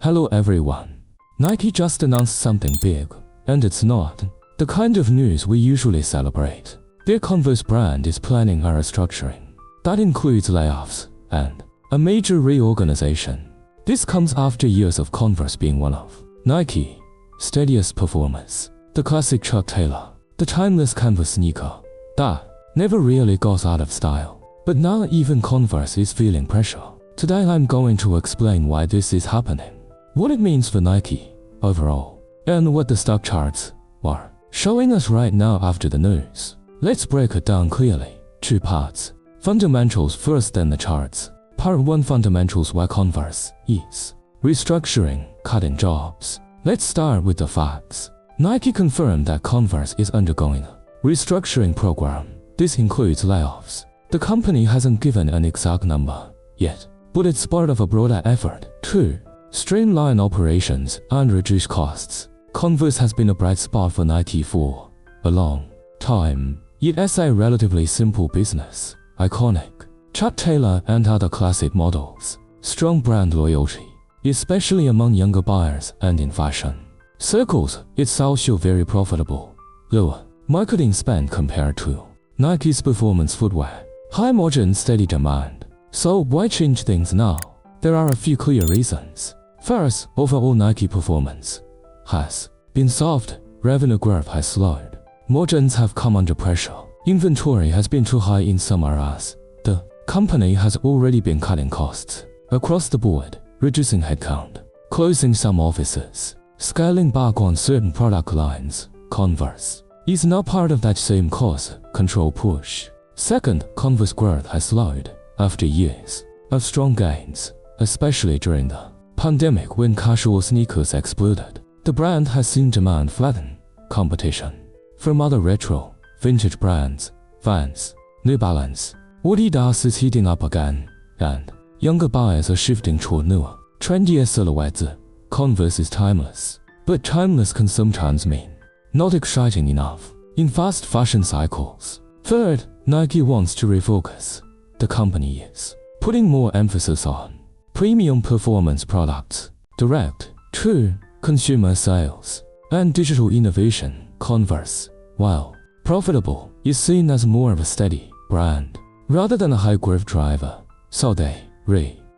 Hello everyone. Nike just announced something big, and it's not the kind of news we usually celebrate. Their Converse brand is planning a restructuring. That includes layoffs and a major reorganization. This comes after years of Converse being one of Nike's steadiest performers. The classic Chuck Taylor, the timeless canvas sneaker that never really goes out of style. But now even Converse is feeling pressure. Today I'm going to explain why this is happening, what it means for Nike overall, and what the stock charts are showing us right now after the news. Let's break it down clearly. 2 parts. Fundamentals first, then the charts. Part 1, fundamentals: why Converse is restructuring, cutting jobs. Let's start with the facts. Nike confirmed that Converse is undergoing a restructuring program. This includes layoffs. The company hasn't given an exact number yet, but it's part of a broader effort to streamline operations and reduce costs. Converse has been a bright spot for Nike for a long time. It's a relatively simple business, iconic Chuck Taylor and other classic models, strong brand loyalty, especially among younger buyers and in fashion circles. It's also very profitable, lower marketing spend compared to Nike's performance footwear, high margin, steady demand. So why change things now? There are a few clear reasons. First, overall Nike performance has been soft, revenue growth has slowed, margins have come under pressure, inventory has been too high in some areas. The company has already been cutting costs across the board, reducing headcount, closing some offices, scaling back on certain product lines. Converse is now part of that same cost control push. Second, Converse growth has slowed after years of strong gains, especially during the pandemic when casual sneakers exploded. The brand has seen demand flatten. Competition from other retro, vintage brands, Vans, New Balance, Adidas is heating up again, and younger buyers are shifting toward newer, trendier silhouettes. Converse is timeless, but timeless can sometimes mean not exciting enough in fast fashion cycles. Third, Nike wants to refocus. The company is putting more emphasis on premium performance products, direct to consumer sales, and digital innovation. Converse, while profitable, is seen as more of a steady brand rather than a high growth driver, so they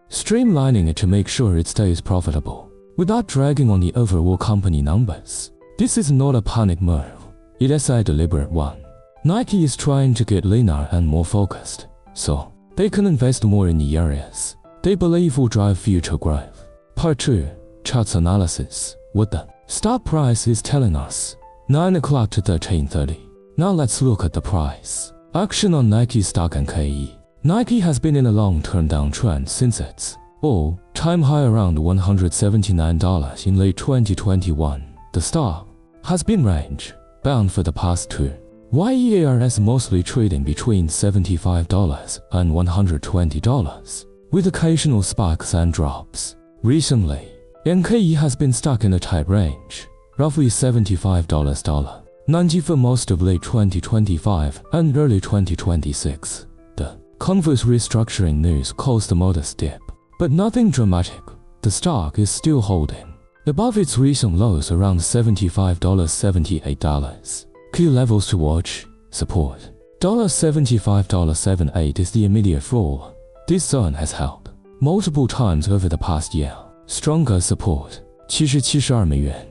streamlining it to make sure it stays profitable without dragging on the overall company numbers. This is not a panic move, it is a deliberate one. Nike is trying to get leaner and more focused, so they can invest more in the areas they believe will drive future growth. Part 2, charts analysis. What the stock price is telling us. 9 o'clock to 13:30. Now let's look at the price action on Nike stock and KE. Nike has been in a long-term downtrend since its all-time high around $179 in late 2021. The stock has been range-bound for the past 2 years, mostly trading between $75 and $120, with occasional spikes and drops. Recently, NKE has been stuck in a tight range, roughly $75.90 for most of late 2025 and early 2026. The Converse restructuring news caused a modest dip, but nothing dramatic. The stock is still holding above its recent lows around $75.78. Key levels to watch: support $75.78 is the immediate floor. This zone has held multiple times over the past year. Stronger support $70.72.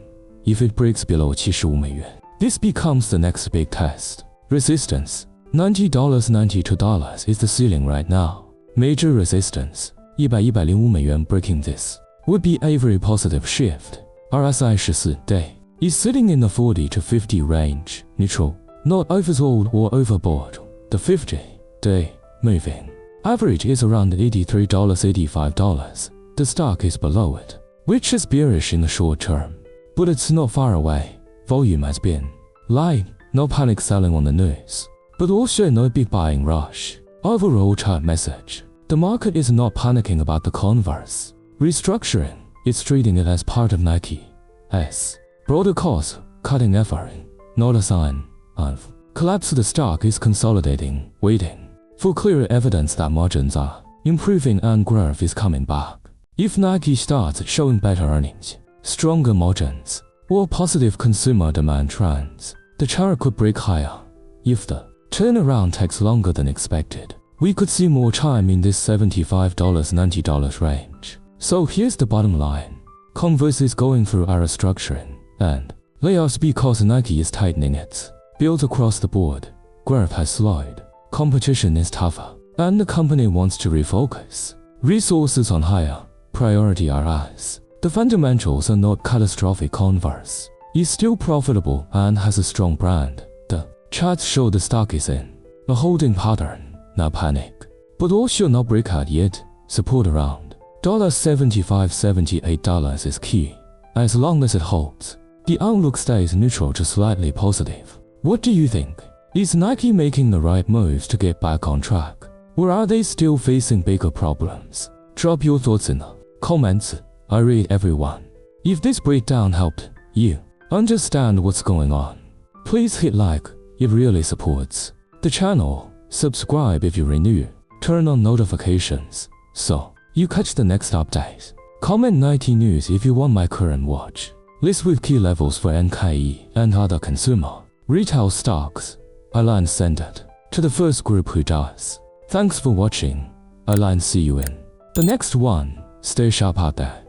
If it breaks below $75, this becomes the next big test. Resistance $90.92 is the ceiling right now. Major resistance $105. Breaking this would be a very positive shift. RSI 14-day is sitting in the 40 to 50 range, neutral, not oversold or overbought. The 50-day moving average is around $83.85. The stock is below it, which is bearish in the short term, but it's not far away. Volume has been light, no panic selling on the news, but also no big buying rush. Overall chart message: the market is not panicking about the Converse restructuring. It's treating it as part of Nike's broader cost-cutting effort, not a sign of collapse. The stock is consolidating, waiting for clear evidence that margins are improving and growth is coming back. If Nike starts showing better earnings, stronger margins, or positive consumer demand trends, the chart could break higher. If the turnaround takes longer than expected, we could see more time in this $75–$90 range. So here's the bottom line. Converse is going through a restructuring and layoffs because Nike is tightening its belts across the board. Growth has slowed, competition is tougher, and the company wants to refocus resources on higher priority areas. The fundamentals are not catastrophic. Converse is still profitable and has a strong brand. The charts show the stock is in a holding pattern, not panic. But all should not break out yet. Support around $75–$78 is key. As long as it holds, the outlook stays neutral to slightly positive. What do you think? Is Nike making the right moves to get back on track? Or are they still facing bigger problems? Drop your thoughts in the comments. I read everyone. If this breakdown helped you understand what's going on, please hit like. It really supports the channel. Subscribe if you're new. Turn on notifications so you catch the next update. Comment 90 news if you want my current watch list with key levels for NKE and other consumer retail stocks. I'll send it to the first group who does. Thanks for watching. I'll see you in the next one. Stay sharp out there.